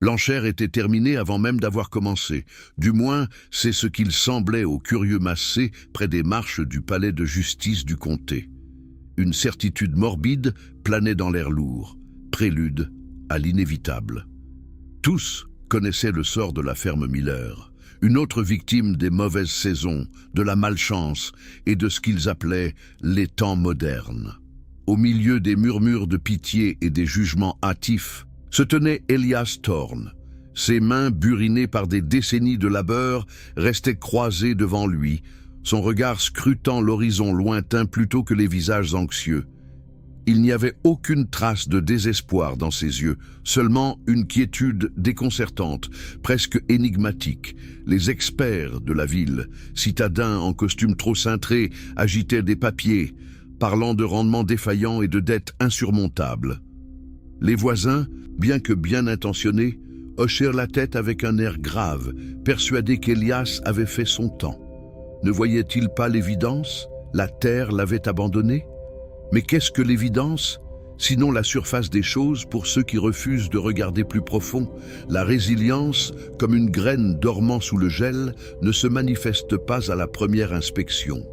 L'enchère était terminée avant même d'avoir commencé. Du moins, c'est ce qu'il semblait aux curieux massés près des marches du palais de justice du comté. Une certitude morbide planait dans l'air lourd, prélude à l'inévitable. Tous connaissaient le sort de la ferme Miller, une autre victime des mauvaises saisons, de la malchance et de ce qu'ils appelaient les temps modernes. Au milieu des murmures de pitié et des jugements hâtifs, se tenait Elias Thorne. Ses mains burinées par des décennies de labeur restaient croisées devant lui, son regard scrutant l'horizon lointain plutôt que les visages anxieux. Il n'y avait aucune trace de désespoir dans ses yeux, seulement une quiétude déconcertante, presque énigmatique. Les experts de la ville, citadins en costume trop cintré, agitaient des papiers, parlant de rendements défaillants et de dettes insurmontables. Les voisins, bien que bien intentionnés, hochèrent la tête avec un air grave, persuadés qu'Elias avait fait son temps. Ne voyait-il pas l'évidence? La terre l'avait abandonné? Mais qu'est-ce que l'évidence? Sinon la surface des choses pour ceux qui refusent de regarder plus profond. La résilience, comme une graine dormant sous le gel, ne se manifeste pas à la première inspection.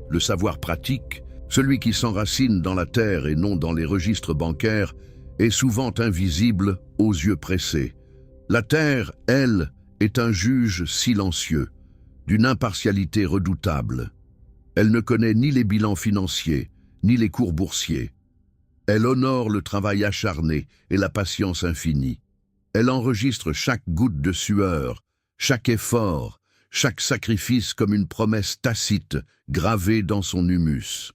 Le savoir pratique, celui qui s'enracine dans la terre et non dans les registres bancaires, est souvent invisible aux yeux pressés. La terre, elle, est un juge silencieux, d'une impartialité redoutable. Elle ne connaît ni les bilans financiers, ni les cours boursiers. Elle honore le travail acharné et la patience infinie. Elle enregistre chaque goutte de sueur, chaque effort, chaque sacrifice comme une promesse tacite gravée dans son humus.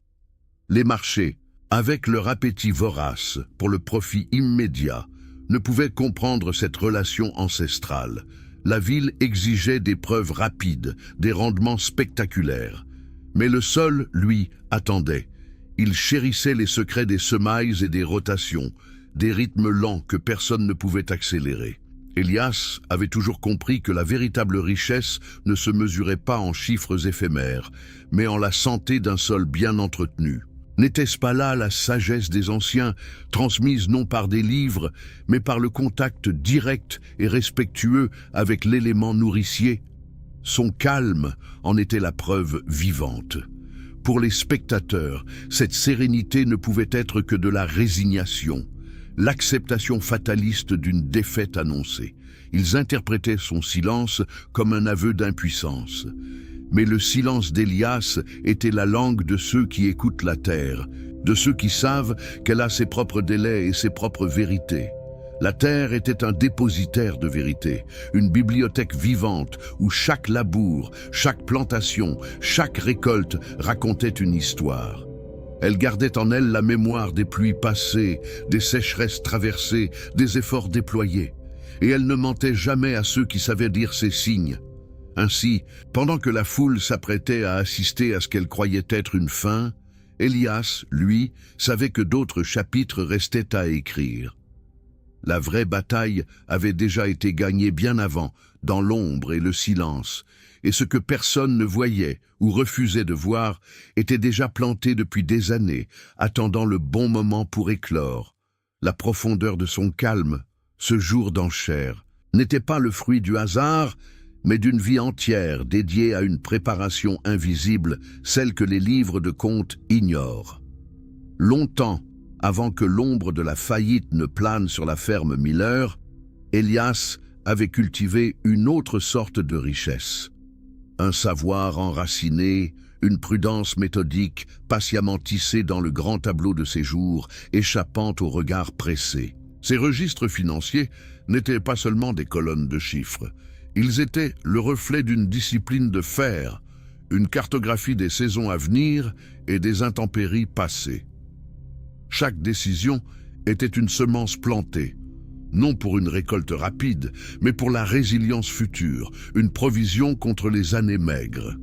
Les marchés, avec leur appétit vorace pour le profit immédiat, ne pouvaient comprendre cette relation ancestrale. La ville exigeait des preuves rapides, des rendements spectaculaires. Mais le sol, lui, attendait. Il chérissait les secrets des semailles et des rotations, des rythmes lents que personne ne pouvait accélérer. Elias avait toujours compris que la véritable richesse ne se mesurait pas en chiffres éphémères, mais en la santé d'un sol bien entretenu. N'était-ce pas là la sagesse des anciens, transmise non par des livres, mais par le contact direct et respectueux avec l'élément nourricier? Son calme en était la preuve vivante. Pour les spectateurs, cette sérénité ne pouvait être que de la résignation, l'acceptation fataliste d'une défaite annoncée. Ils interprétaient son silence comme un aveu d'impuissance. Mais le silence d'Elias était la langue de ceux qui écoutent la terre, de ceux qui savent qu'elle a ses propres délais et ses propres vérités. La terre était un dépositaire de vérité, une bibliothèque vivante où chaque labour, chaque plantation, chaque récolte racontait une histoire. Elle gardait en elle la mémoire des pluies passées, des sécheresses traversées, des efforts déployés. Et elle ne mentait jamais à ceux qui savaient dire ses signes. Ainsi, pendant que la foule s'apprêtait à assister à ce qu'elle croyait être une fin, Elias, lui, savait que d'autres chapitres restaient à écrire. La vraie bataille avait déjà été gagnée bien avant, dans l'ombre et le silence, et ce que personne ne voyait ou refusait de voir était déjà planté depuis des années, attendant le bon moment pour éclore. La profondeur de son calme, ce jour d'enchère, n'était pas le fruit du hasard, mais d'une vie entière dédiée à une préparation invisible, celle que les livres de contes ignorent. Longtemps avant que l'ombre de la faillite ne plane sur la ferme Miller, Elias avait cultivé une autre sorte de richesse. Un savoir enraciné, une prudence méthodique, patiemment tissée dans le grand tableau de ses jours, échappant au regard pressé. Ces registres financiers n'étaient pas seulement des colonnes de chiffres. Ils étaient le reflet d'une discipline de fer, une cartographie des saisons à venir et des intempéries passées. Chaque décision était une semence plantée, non pour une récolte rapide, mais pour la résilience future, une provision contre les années maigres.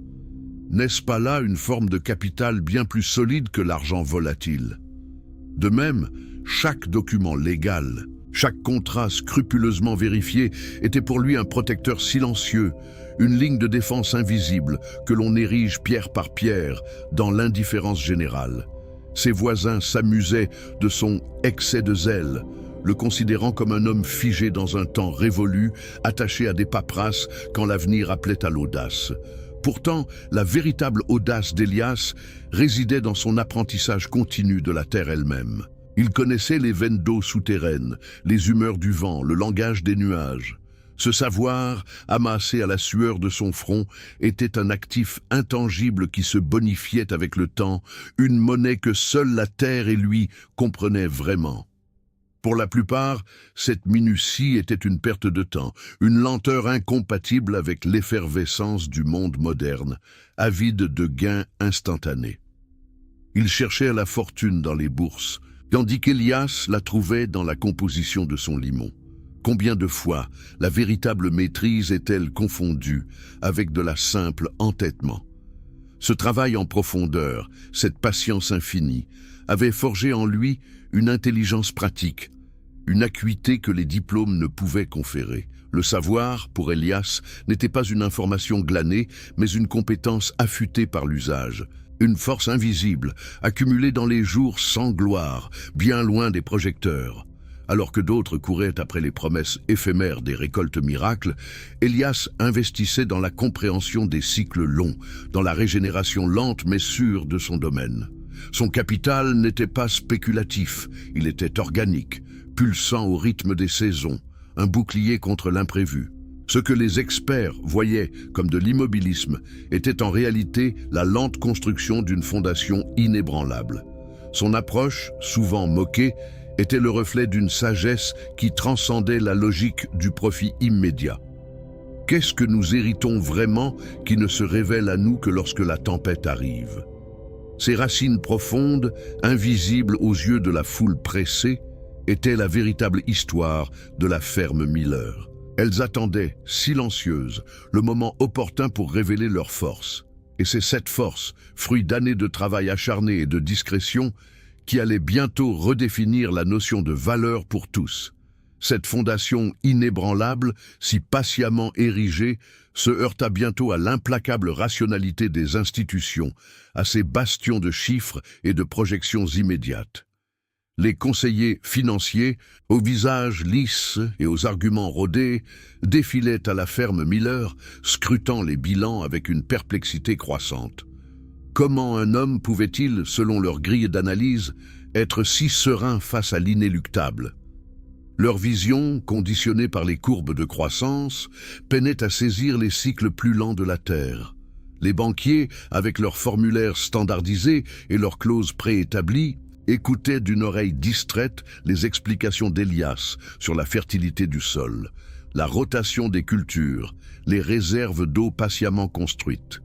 N'est-ce pas là une forme de capital bien plus solide que l'argent volatile? De même, chaque document légal, chaque contrat scrupuleusement vérifié était pour lui un protecteur silencieux, une ligne de défense invisible que l'on érige pierre par pierre dans l'indifférence générale. Ses voisins s'amusaient de son excès de zèle, le considérant comme un homme figé dans un temps révolu, attaché à des paperasses quand l'avenir appelait à l'audace. Pourtant, la véritable audace d'Élias résidait dans son apprentissage continu de la terre elle-même. Il connaissait les veines d'eau souterraines, les humeurs du vent, le langage des nuages. Ce savoir, amassé à la sueur de son front, était un actif intangible qui se bonifiait avec le temps, une monnaie que seule la terre et lui comprenaient vraiment. Pour la plupart, cette minutie était une perte de temps, une lenteur incompatible avec l'effervescence du monde moderne, avide de gains instantanés. Il cherchait la fortune dans les bourses, tandis qu'Élias la trouvait dans la composition de son limon. Combien de fois la véritable maîtrise est-elle confondue avec de la simple entêtement? Ce travail en profondeur, cette patience infinie, avait forgé en lui une intelligence pratique, une acuité que les diplômes ne pouvaient conférer. Le savoir, pour Élias, n'était pas une information glanée, mais une compétence affûtée par l'usage, une force invisible, accumulée dans les jours sans gloire, bien loin des projecteurs. Alors que d'autres couraient après les promesses éphémères des récoltes miracles, Élias investissait dans la compréhension des cycles longs, dans la régénération lente mais sûre de son domaine. Son capital n'était pas spéculatif, il était organique, pulsant au rythme des saisons, un bouclier contre l'imprévu. Ce que les experts voyaient comme de l'immobilisme était en réalité la lente construction d'une fondation inébranlable. Son approche, souvent moquée, était le reflet d'une sagesse qui transcendait la logique du profit immédiat. Qu'est-ce que nous héritons vraiment qui ne se révèle à nous que lorsque la tempête arrive? Ces racines profondes, invisibles aux yeux de la foule pressée, étaient la véritable histoire de la ferme Miller. Elles attendaient, silencieuses, le moment opportun pour révéler leur force. Et c'est cette force, fruit d'années de travail acharné et de discrétion, qui allait bientôt redéfinir la notion de valeur pour tous. Cette fondation inébranlable, si patiemment érigée, se heurta bientôt à l'implacable rationalité des institutions, à ces bastions de chiffres et de projections immédiates. Les conseillers financiers, aux visages lisses et aux arguments rodés, défilaient à la ferme Miller, scrutant les bilans avec une perplexité croissante. Comment un homme pouvait-il, selon leur grille d'analyse, être si serein face à l'inéluctable? Leur vision, conditionnée par les courbes de croissance, peinait à saisir les cycles plus lents de la Terre. Les banquiers, avec leurs formulaires standardisés et leurs clauses préétablies, écoutaient d'une oreille distraite les explications d'Élias sur la fertilité du sol, la rotation des cultures, les réserves d'eau patiemment construites.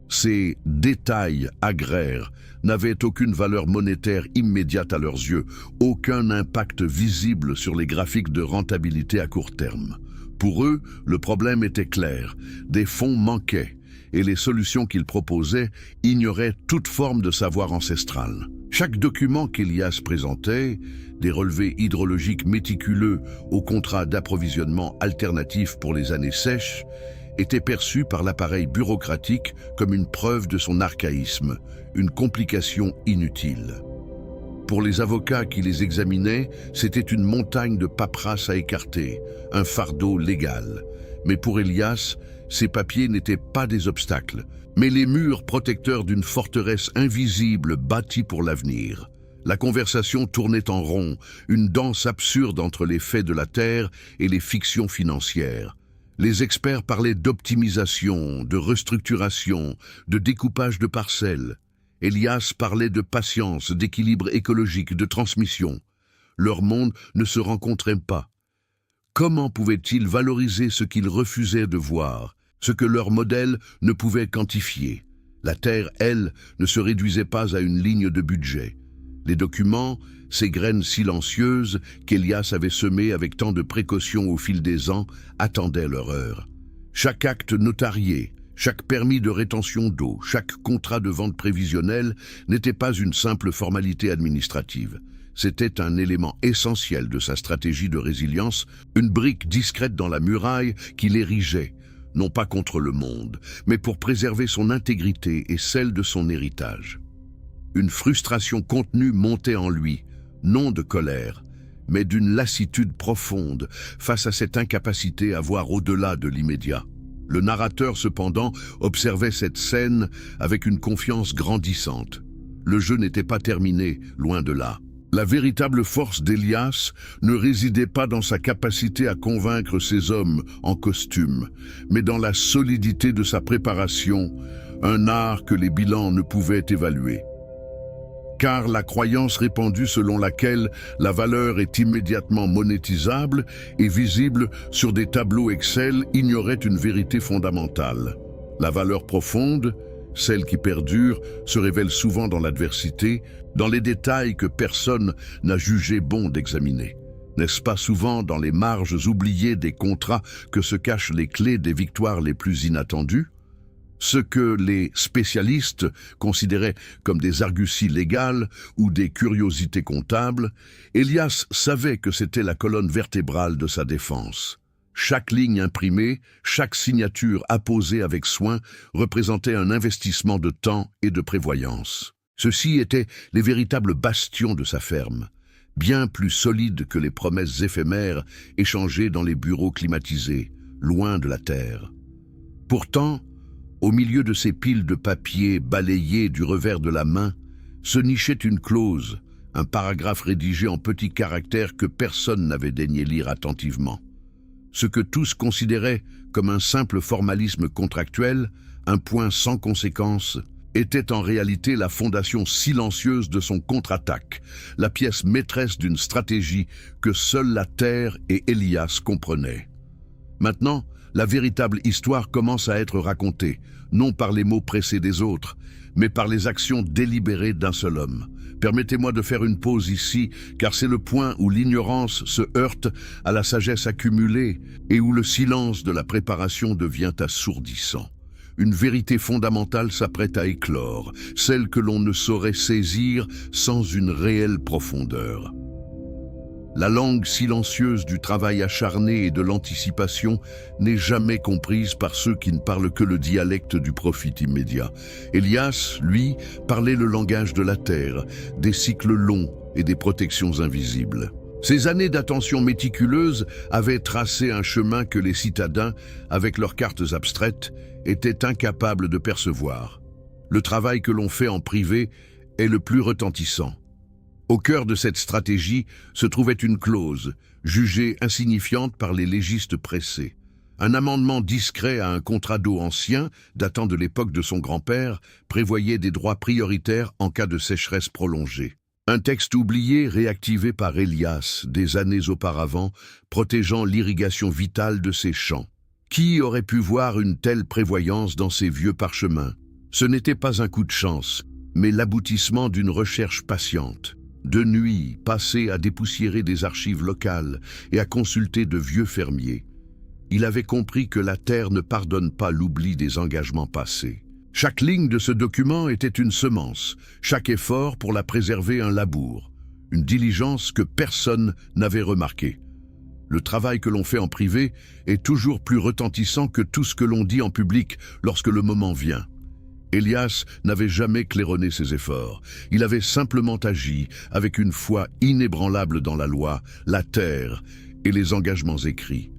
Ces détails agraires n'avaient aucune valeur monétaire immédiate à leurs yeux, aucun impact visible sur les graphiques de rentabilité à court terme. Pour eux, le problème était clair, des fonds manquaient, et les solutions qu'ils proposaient ignoraient toute forme de savoir ancestral. Chaque document qu'Élias présentait, des relevés hydrologiques méticuleux aux contrats d'approvisionnement alternatifs pour les années sèches, était perçu par l'appareil bureaucratique comme une preuve de son archaïsme, une complication inutile. Pour les avocats qui les examinaient, c'était une montagne de paperasse à écarter, un fardeau légal. Mais pour Élias, ces papiers n'étaient pas des obstacles, mais les murs protecteurs d'une forteresse invisible bâtie pour l'avenir. La conversation tournait en rond, une danse absurde entre les faits de la terre et les fictions financières. Les experts parlaient d'optimisation, de restructuration, de découpage de parcelles. Élias parlait de patience, d'équilibre écologique, de transmission. Leur monde ne se rencontrait pas. Comment pouvaient-ils valoriser ce qu'ils refusaient de voir, ce que leur modèle ne pouvait quantifier? La Terre, elle, ne se réduisait pas à une ligne de budget. Les documents, ces graines silencieuses qu'Élias avait semées avec tant de précaution au fil des ans, attendaient leur heure. Chaque acte notarié, chaque permis de rétention d'eau, chaque contrat de vente prévisionnelle n'était pas une simple formalité administrative. C'était un élément essentiel de sa stratégie de résilience, une brique discrète dans la muraille qui l'érigeait, non pas contre le monde, mais pour préserver son intégrité et celle de son héritage. Une frustration contenue montait en lui, non de colère, mais d'une lassitude profonde face à cette incapacité à voir au-delà de l'immédiat. Le narrateur, cependant, observait cette scène avec une confiance grandissante. Le jeu n'était pas terminé, loin de là. La véritable force d'Elias ne résidait pas dans sa capacité à convaincre ses hommes en costume, mais dans la solidité de sa préparation, un art que les bilans ne pouvaient évaluer. Car la croyance répandue selon laquelle la valeur est immédiatement monétisable et visible sur des tableaux Excel ignorait une vérité fondamentale. La valeur profonde, celle qui perdure, se révèle souvent dans l'adversité, dans les détails que personne n'a jugé bon d'examiner. N'est-ce pas souvent dans les marges oubliées des contrats que se cachent les clés des victoires les plus inattendues? Ce que les spécialistes considéraient comme des arguties légales ou des curiosités comptables, Elias savait que c'était la colonne vertébrale de sa défense. Chaque ligne imprimée, chaque signature apposée avec soin représentait un investissement de temps et de prévoyance. Ceux-ci étaient les véritables bastions de sa ferme, bien plus solides que les promesses éphémères échangées dans les bureaux climatisés, loin de la terre. Pourtant, au milieu de ces piles de papier balayées du revers de la main, se nichait une clause, un paragraphe rédigé en petits caractères que personne n'avait daigné lire attentivement. Ce que tous considéraient comme un simple formalisme contractuel, un point sans conséquence, était en réalité la fondation silencieuse de son contre-attaque, la pièce maîtresse d'une stratégie que seule la Terre et Elias comprenaient. Maintenant, la véritable histoire commence à être racontée, non par les mots pressés des autres, mais par les actions délibérées d'un seul homme. Permettez-moi de faire une pause ici, car c'est le point où l'ignorance se heurte à la sagesse accumulée et où le silence de la préparation devient assourdissant. Une vérité fondamentale s'apprête à éclore, celle que l'on ne saurait saisir sans une réelle profondeur. La langue silencieuse du travail acharné et de l'anticipation n'est jamais comprise par ceux qui ne parlent que le dialecte du profit immédiat. Elias, lui, parlait le langage de la terre, des cycles longs et des protections invisibles. Ces années d'attention méticuleuse avaient tracé un chemin que les citadins, avec leurs cartes abstraites, étaient incapables de percevoir. Le travail que l'on fait en privé est le plus retentissant. Au cœur de cette stratégie se trouvait une clause, jugée insignifiante par les légistes pressés. Un amendement discret à un contrat d'eau ancien, datant de l'époque de son grand-père, prévoyait des droits prioritaires en cas de sécheresse prolongée. Un texte oublié, réactivé par Elias des années auparavant, protégeant l'irrigation vitale de ses champs. Qui aurait pu voir une telle prévoyance dans ces vieux parchemins? Ce n'était pas un coup de chance, mais l'aboutissement d'une recherche patiente. De nuit, passées à dépoussiérer des archives locales et à consulter de vieux fermiers. Il avait compris que la terre ne pardonne pas l'oubli des engagements passés. Chaque ligne de ce document était une semence, chaque effort pour la préserver un labour, une diligence que personne n'avait remarquée. Le travail que l'on fait en privé est toujours plus retentissant que tout ce que l'on dit en public lorsque le moment vient. Elias n'avait jamais claironné ses efforts. Il avait simplement agi avec une foi inébranlable dans la loi, la terre et les engagements écrits.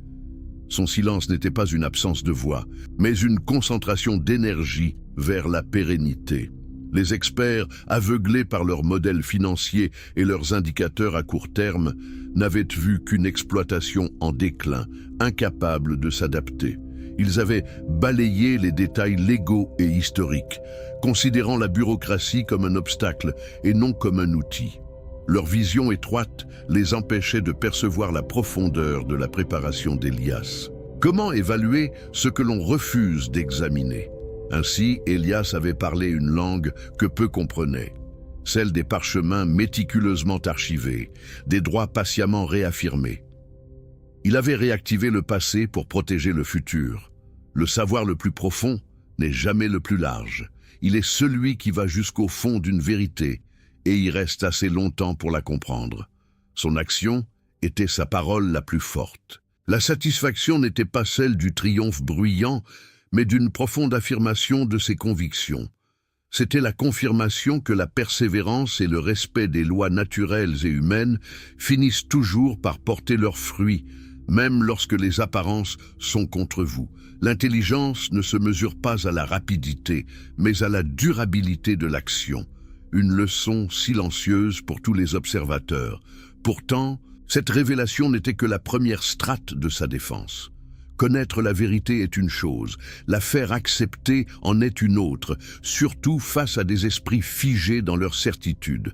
Son silence n'était pas une absence de voix, mais une concentration d'énergie vers la pérennité. Les experts, aveuglés par leurs modèles financiers et leurs indicateurs à court terme, n'avaient vu qu'une exploitation en déclin, incapable de s'adapter. Ils avaient balayé les détails légaux et historiques, considérant la bureaucratie comme un obstacle et non comme un outil. Leur vision étroite les empêchait de percevoir la profondeur de la préparation d'Elias. Comment évaluer ce que l'on refuse d'examiner? Ainsi, Elias avait parlé une langue que peu comprenaient, celle des parchemins méticuleusement archivés, des droits patiemment réaffirmés. Il avait réactivé le passé pour protéger le futur. Le savoir le plus profond n'est jamais le plus large. Il est celui qui va jusqu'au fond d'une vérité et y reste assez longtemps pour la comprendre. Son action était sa parole la plus forte. La satisfaction n'était pas celle du triomphe bruyant, mais d'une profonde affirmation de ses convictions. C'était la confirmation que la persévérance et le respect des lois naturelles et humaines finissent toujours par porter leurs fruits, même lorsque les apparences sont contre vous. L'intelligence ne se mesure pas à la rapidité, mais à la durabilité de l'action. Une leçon silencieuse pour tous les observateurs. Pourtant, cette révélation n'était que la première strate de sa défense. Connaître la vérité est une chose, la faire accepter en est une autre, surtout face à des esprits figés dans leur certitude.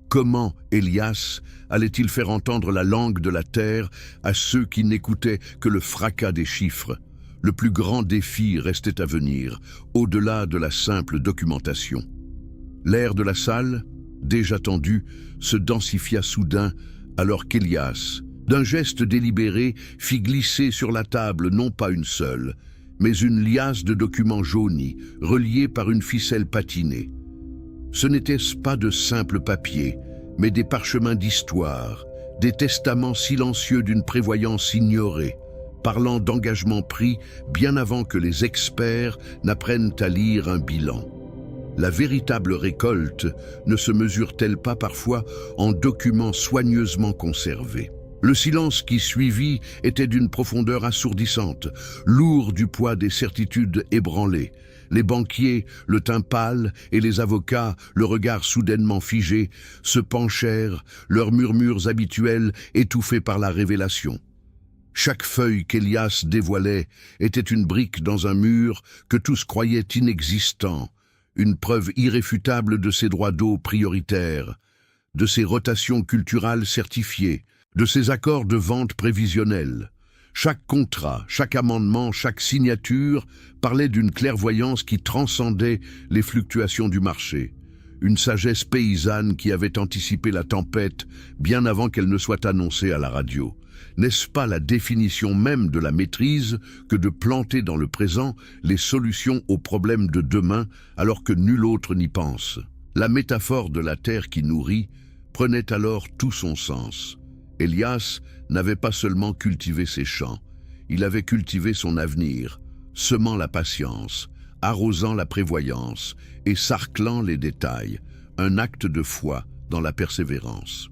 Comment Elias allait-il faire entendre la langue de la terre à ceux qui n'écoutaient que le fracas des chiffres? Le plus grand défi restait à venir, au-delà de la simple documentation. L'air de la salle, déjà tendu, se densifia soudain alors qu'Elias, d'un geste délibéré, fit glisser sur la table non pas une seule, mais une liasse de documents jaunis, reliés par une ficelle patinée. Ce n'étaient pas de simples papiers, mais des parchemins d'histoire, des testaments silencieux d'une prévoyance ignorée, parlant d'engagements pris bien avant que les experts n'apprennent à lire un bilan. La véritable récolte ne se mesure-t-elle pas parfois en documents soigneusement conservés? Le silence qui suivit était d'une profondeur assourdissante, lourd du poids des certitudes ébranlées. Les banquiers, le teint pâle, et les avocats, le regard soudainement figé, se penchèrent, leurs murmures habituels étouffés par la révélation. Chaque feuille qu'Elias dévoilait était une brique dans un mur que tous croyaient inexistant, une preuve irréfutable de ses droits d'eau prioritaires, de ses rotations culturales certifiées, de ses accords de vente prévisionnels. Chaque contrat, chaque amendement, chaque signature parlait d'une clairvoyance qui transcendait les fluctuations du marché. Une sagesse paysanne qui avait anticipé la tempête bien avant qu'elle ne soit annoncée à la radio. N'est-ce pas la définition même de la maîtrise que de planter dans le présent les solutions aux problèmes de demain alors que nul autre n'y pense? La métaphore de la terre qui nourrit prenait alors tout son sens. Elias n'avait pas seulement cultivé ses champs, il avait cultivé son avenir, semant la patience, arrosant la prévoyance et sarclant les détails, un acte de foi dans la persévérance.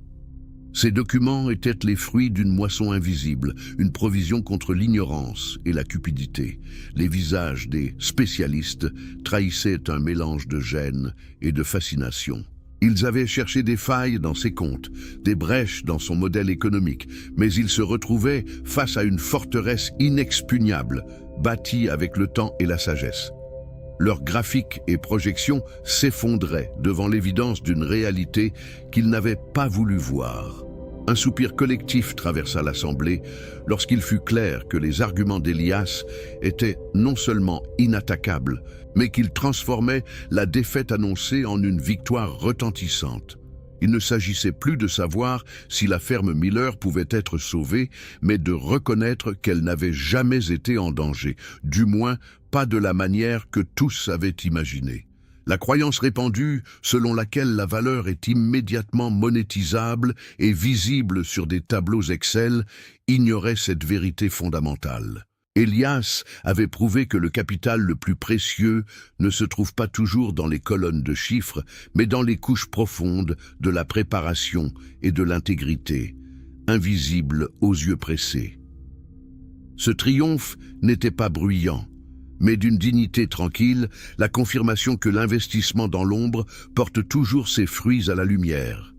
Ces documents étaient les fruits d'une moisson invisible, une provision contre l'ignorance et la cupidité. Les visages des spécialistes trahissaient un mélange de gêne et de fascination. Ils avaient cherché des failles dans ses comptes, des brèches dans son modèle économique, mais ils se retrouvaient face à une forteresse inexpugnable, bâtie avec le temps et la sagesse. Leurs graphiques et projections s'effondraient devant l'évidence d'une réalité qu'ils n'avaient pas voulu voir. Un soupir collectif traversa l'Assemblée lorsqu'il fut clair que les arguments d'Elias étaient non seulement inattaquables, mais qu'ils transformaient la défaite annoncée en une victoire retentissante. Il ne s'agissait plus de savoir si la ferme Miller pouvait être sauvée, mais de reconnaître qu'elle n'avait jamais été en danger, du moins pas de la manière que tous avaient imaginé. La croyance répandue selon laquelle la valeur est immédiatement monétisable et visible sur des tableaux Excel ignorait cette vérité fondamentale. Elias avait prouvé que le capital le plus précieux ne se trouve pas toujours dans les colonnes de chiffres, mais dans les couches profondes de la préparation et de l'intégrité, invisibles aux yeux pressés. Ce triomphe n'était pas bruyant, mais d'une dignité tranquille, la confirmation que l'investissement dans l'ombre porte toujours ses fruits à la lumière.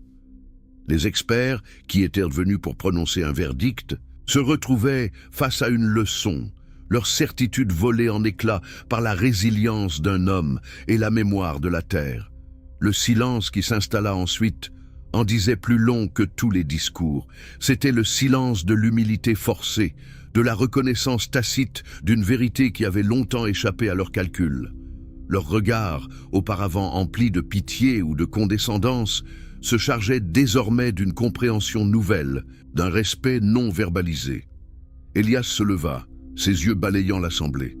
Les experts, qui étaient venus pour prononcer un verdict, se retrouvaient face à une leçon, leur certitude volée en éclats par la résilience d'un homme et la mémoire de la terre. Le silence qui s'installa ensuite en disait plus long que tous les discours. C'était le silence de l'humilité forcée, de la reconnaissance tacite d'une vérité qui avait longtemps échappé à leurs calculs. Leurs regards, auparavant emplis de pitié ou de condescendance, se chargeaient désormais d'une compréhension nouvelle, d'un respect non verbalisé. Elias se leva, ses yeux balayant l'assemblée.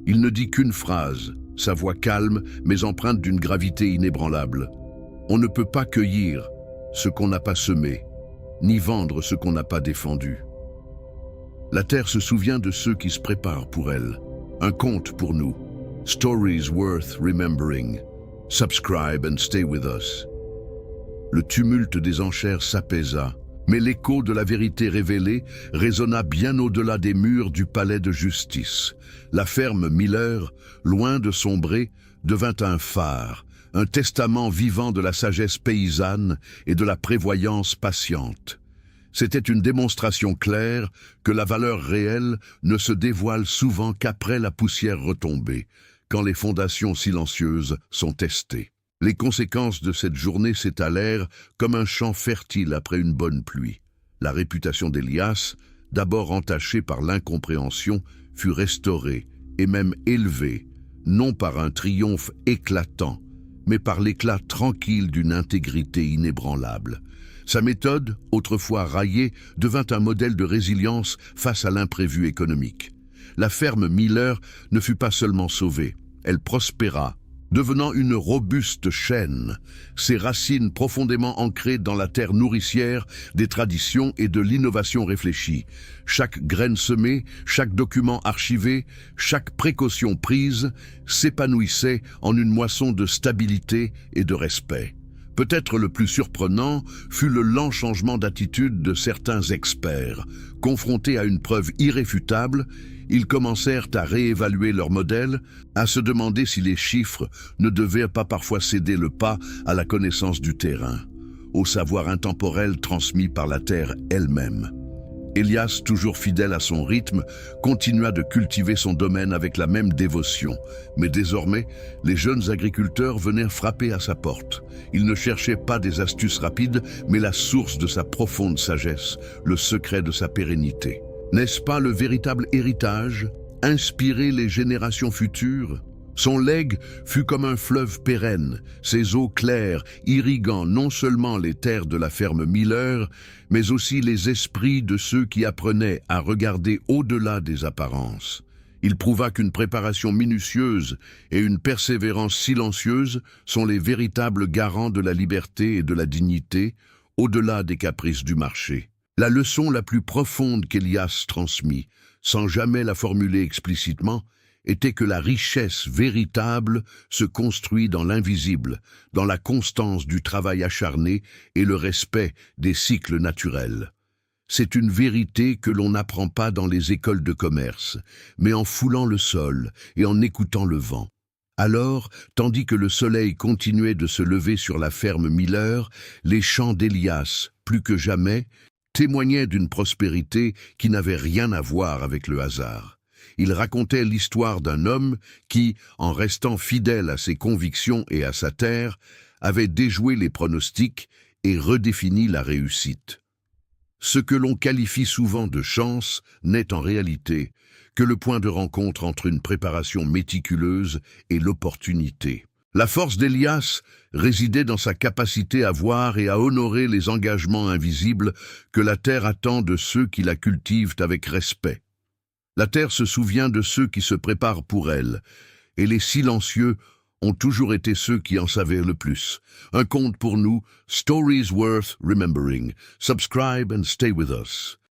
Il ne dit qu'une phrase, sa voix calme mais empreinte d'une gravité inébranlable. On ne peut pas cueillir ce qu'on n'a pas semé, ni vendre ce qu'on n'a pas défendu. La terre se souvient de ceux qui se préparent pour elle. Un conte pour nous. Stories worth remembering. Subscribe and stay with us. Le tumulte des enchères s'apaisa, mais l'écho de la vérité révélée résonna bien au-delà des murs du palais de justice. La ferme Miller, loin de sombrer, devint un phare, un testament vivant de la sagesse paysanne et de la prévoyance patiente. C'était une démonstration claire que la valeur réelle ne se dévoile souvent qu'après la poussière retombée, quand les fondations silencieuses sont testées. Les conséquences de cette journée s'étalèrent comme un champ fertile après une bonne pluie. La réputation d'Elias, d'abord entachée par l'incompréhension, fut restaurée et même élevée, non par un triomphe éclatant, mais par l'éclat tranquille d'une intégrité inébranlable. Sa méthode, autrefois raillée, devint un modèle de résilience face à l'imprévu économique. La ferme Miller ne fut pas seulement sauvée, elle prospéra, devenant une robuste chaîne, ses racines profondément ancrées dans la terre nourricière des traditions et de l'innovation réfléchie. Chaque graine semée, chaque document archivé, chaque précaution prise s'épanouissait en une moisson de stabilité et de respect. Peut-être le plus surprenant fut le lent changement d'attitude de certains experts. Confrontés à une preuve irréfutable, ils commencèrent à réévaluer leur modèle, à se demander si les chiffres ne devaient pas parfois céder le pas à la connaissance du terrain, au savoir intemporel transmis par la terre elle-même. Elias, toujours fidèle à son rythme, continua de cultiver son domaine avec la même dévotion. Mais désormais, les jeunes agriculteurs venaient frapper à sa porte. Ils ne cherchaient pas des astuces rapides, mais la source de sa profonde sagesse, le secret de sa pérennité. N'est-ce pas le véritable héritage? Inspirer les générations futures? Son legs fut comme un fleuve pérenne, ses eaux claires irriguant non seulement les terres de la ferme Miller, mais aussi les esprits de ceux qui apprenaient à regarder au-delà des apparences. Il prouva qu'une préparation minutieuse et une persévérance silencieuse sont les véritables garants de la liberté et de la dignité, au-delà des caprices du marché. La leçon la plus profonde qu'Elias transmit, sans jamais la formuler explicitement, était que la richesse véritable se construit dans l'invisible, dans la constance du travail acharné et le respect des cycles naturels. C'est une vérité que l'on n'apprend pas dans les écoles de commerce, mais en foulant le sol et en écoutant le vent. Alors, tandis que le soleil continuait de se lever sur la ferme Miller, les chants d'Elias, plus que jamais, témoignaient d'une prospérité qui n'avait rien à voir avec le hasard. Il racontait l'histoire d'un homme qui, en restant fidèle à ses convictions et à sa terre, avait déjoué les pronostics et redéfini la réussite. Ce que l'on qualifie souvent de chance n'est en réalité que le point de rencontre entre une préparation méticuleuse et l'opportunité. La force d'Elias résidait dans sa capacité à voir et à honorer les engagements invisibles que la terre attend de ceux qui la cultivent avec respect. La terre se souvient de ceux qui se préparent pour elle, et les silencieux ont toujours été ceux qui en savaient le plus. Un conte pour nous, Stories Worth Remembering. Subscribe and stay with us.